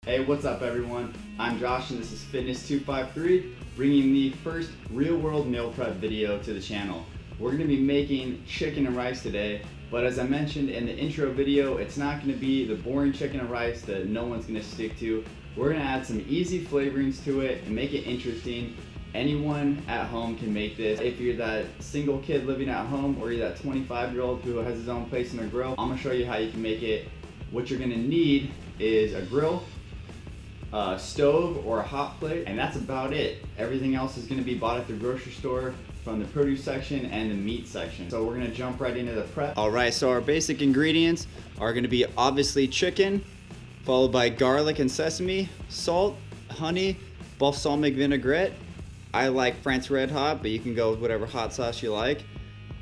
Hey, what's up everyone? I'm Josh and this is Fitness253, bringing the first real-world meal prep video to the channel. We're going to be making chicken and rice today, but as I mentioned in the intro video, it's not going to be the boring chicken and rice that no one's going to stick to. We're going to add some easy flavorings to it and make it interesting. Anyone at home can make this. If you're that single kid living at home or you're that 25-year-old who has his own place in a grill, I'm going to show you how you can make it. What you're going to need is a grill, a stove or a hot plate, and that's about it. Everything else is going to be bought at the grocery store from the produce section and the meat section. So we're going to jump right into the prep. Alright, so our basic ingredients are going to be obviously chicken, followed by garlic and sesame, salt, honey, balsamic vinaigrette. I like France Red Hot, but you can go with whatever hot sauce you like.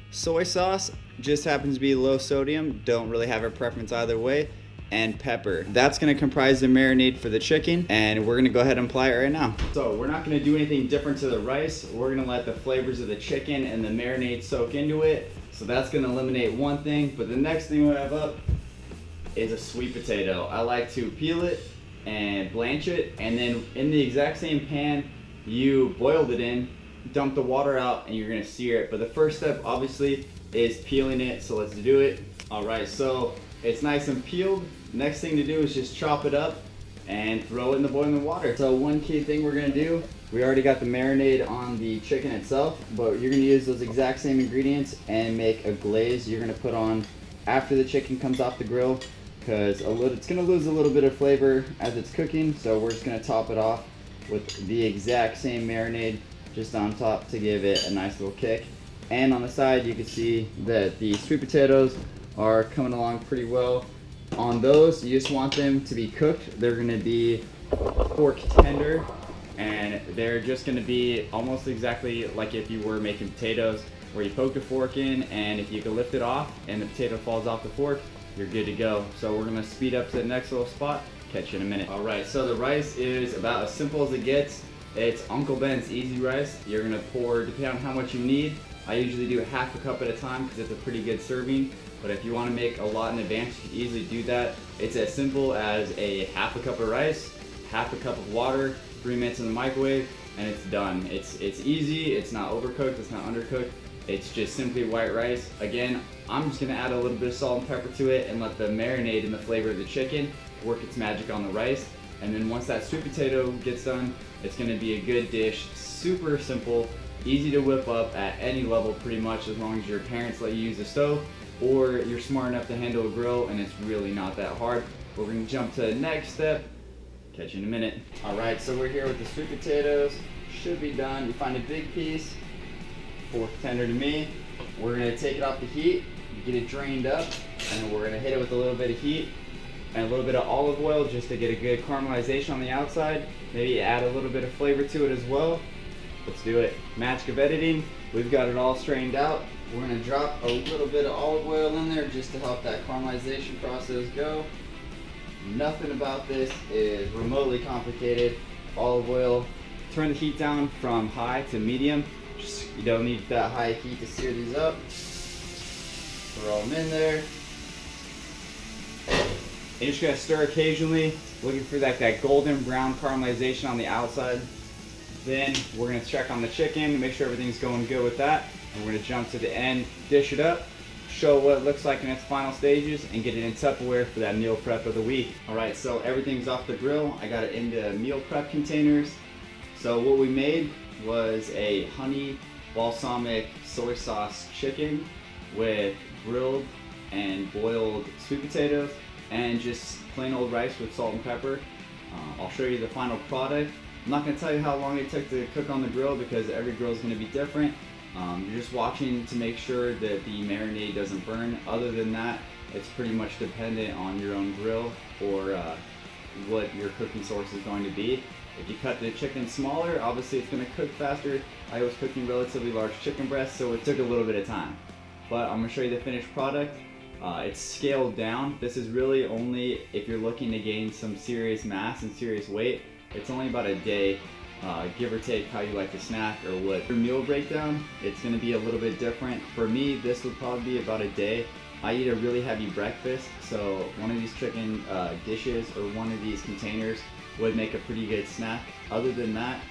Soy sauce just happens to be low sodium, don't really have a preference either way. And pepper. That's going to comprise the marinade for the chicken, and we're going to go ahead and apply it right now. So we're not going to do anything different to the rice. We're going to let the flavors of the chicken and the marinade soak into it. So that's going to eliminate one thing, but the next thing we have up is a sweet potato. I like to peel it and blanch it, and then in the exact same pan you boiled it in, dump the water out, and you're going to sear it. But the first step obviously is peeling it, so let's do it. Alright, so it's nice and peeled. Next thing to do is just chop it up and throw it in the boiling water. So one key thing we're gonna do, we already got the marinade on the chicken itself, but you're gonna use those exact same ingredients and make a glaze you're gonna put on after the chicken comes off the grill, because it's gonna lose a little bit of flavor as it's cooking. So we're just gonna top it off with the exact same marinade just on top to give it a nice little kick. And on the side you can see that the sweet potatoes are coming along pretty well. On those, you just want them to be cooked. They're gonna be fork tender, and they're just gonna be almost exactly like if you were making potatoes, where you poke the fork in, and if you can lift it off and the potato falls off the fork, you're good to go. So we're gonna speed up to the next little spot. Catch you in a minute. All right, so the rice is about as simple as it gets. It's Uncle Ben's easy rice. You're gonna pour, depending on how much you need. I usually do half a cup at a time because it's a pretty good serving. But if you want to make a lot in advance, you can easily do that. It's as simple as a half a cup of rice, half a cup of water, 3 minutes in the microwave, and it's done. It's easy, it's not overcooked, it's not undercooked. It's just simply white rice. Again, I'm just gonna add a little bit of salt and pepper to it and let the marinade and the flavor of the chicken work its magic on the rice. And then once that sweet potato gets done, it's gonna be a good dish. Super simple, easy to whip up at any level pretty much, as long as your parents let you use the stove, or you're smart enough to handle a grill and it's really not that hard. We're gonna jump to the next step. Catch you in a minute. Alright, so we're here with the sweet potatoes. Should be done. You find a big piece, fork tender to me. We're gonna take it off the heat, get it drained up, and then we're gonna hit it with a little bit of heat and a little bit of olive oil just to get a good caramelization on the outside. Maybe add a little bit of flavor to it as well. Let's do it. Magic of editing. We've got it all strained out. We're gonna drop a little bit of olive oil in there just to help that caramelization process go. Nothing about this is remotely complicated. Olive oil. Turn the heat down from high to medium. You don't need that high heat to sear these up. Throw them in there. And you're just gonna stir occasionally, looking for that golden brown caramelization on the outside. Then we're gonna check on the chicken, make sure everything's going good with that. And we're gonna jump to the end, dish it up, show what it looks like in its final stages, and get it in Tupperware for that meal prep of the week. All right, so everything's off the grill. I got it into meal prep containers. So what we made was a honey balsamic soy sauce chicken with grilled and boiled sweet potatoes and just plain old rice with salt and pepper. I'll show you the final product. I'm not going to tell you how long it took to cook on the grill because every grill is going to be different. You're just watching to make sure that the marinade doesn't burn. Other than that, it's pretty much dependent on your own grill or what your cooking source is going to be. If you cut the chicken smaller, obviously it's going to cook faster. I was cooking relatively large chicken breasts, so it took a little bit of time. But I'm going to show you the finished product. It's scaled down. This is really only if you're looking to gain some serious mass and serious weight. It's only about a day, give or take how you like to snack or what. For meal breakdown, it's going to be a little bit different. For me, this would probably be about a day. I eat a really heavy breakfast, so one of these chicken dishes or one of these containers would make a pretty good snack. Other than that,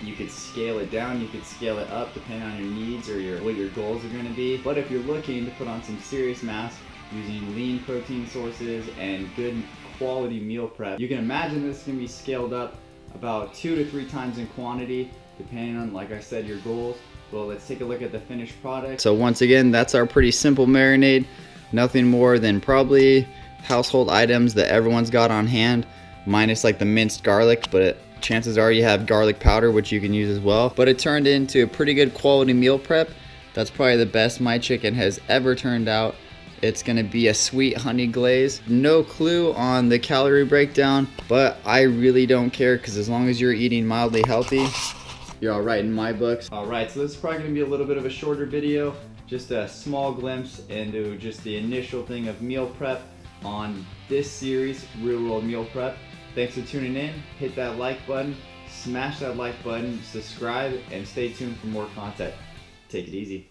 you could scale it down, you could scale it up depending on your needs or what your goals are going to be. But if you're looking to put on some serious mass using lean protein sources and good quality meal prep, you can imagine this can be scaled up about 2 to 3 times in quantity depending on, like I said, your goals. Well, let's take a look at the finished product. So once again, that's our pretty simple marinade. Nothing more than probably household items that everyone's got on hand, minus like the minced garlic, but chances are you have garlic powder, which you can use as well. But it turned into a pretty good quality meal prep. That's probably the best my chicken has ever turned out. It's gonna be a sweet honey glaze. No clue on the calorie breakdown, but I really don't care, because as long as you're eating mildly healthy, you're all right in my books. All right, so this is probably gonna be a little bit of a shorter video, just a small glimpse into just the initial thing of meal prep on this series, Real World Meal Prep. Thanks for tuning in. Hit that like button, smash that like button, subscribe, and stay tuned for more content. Take it easy.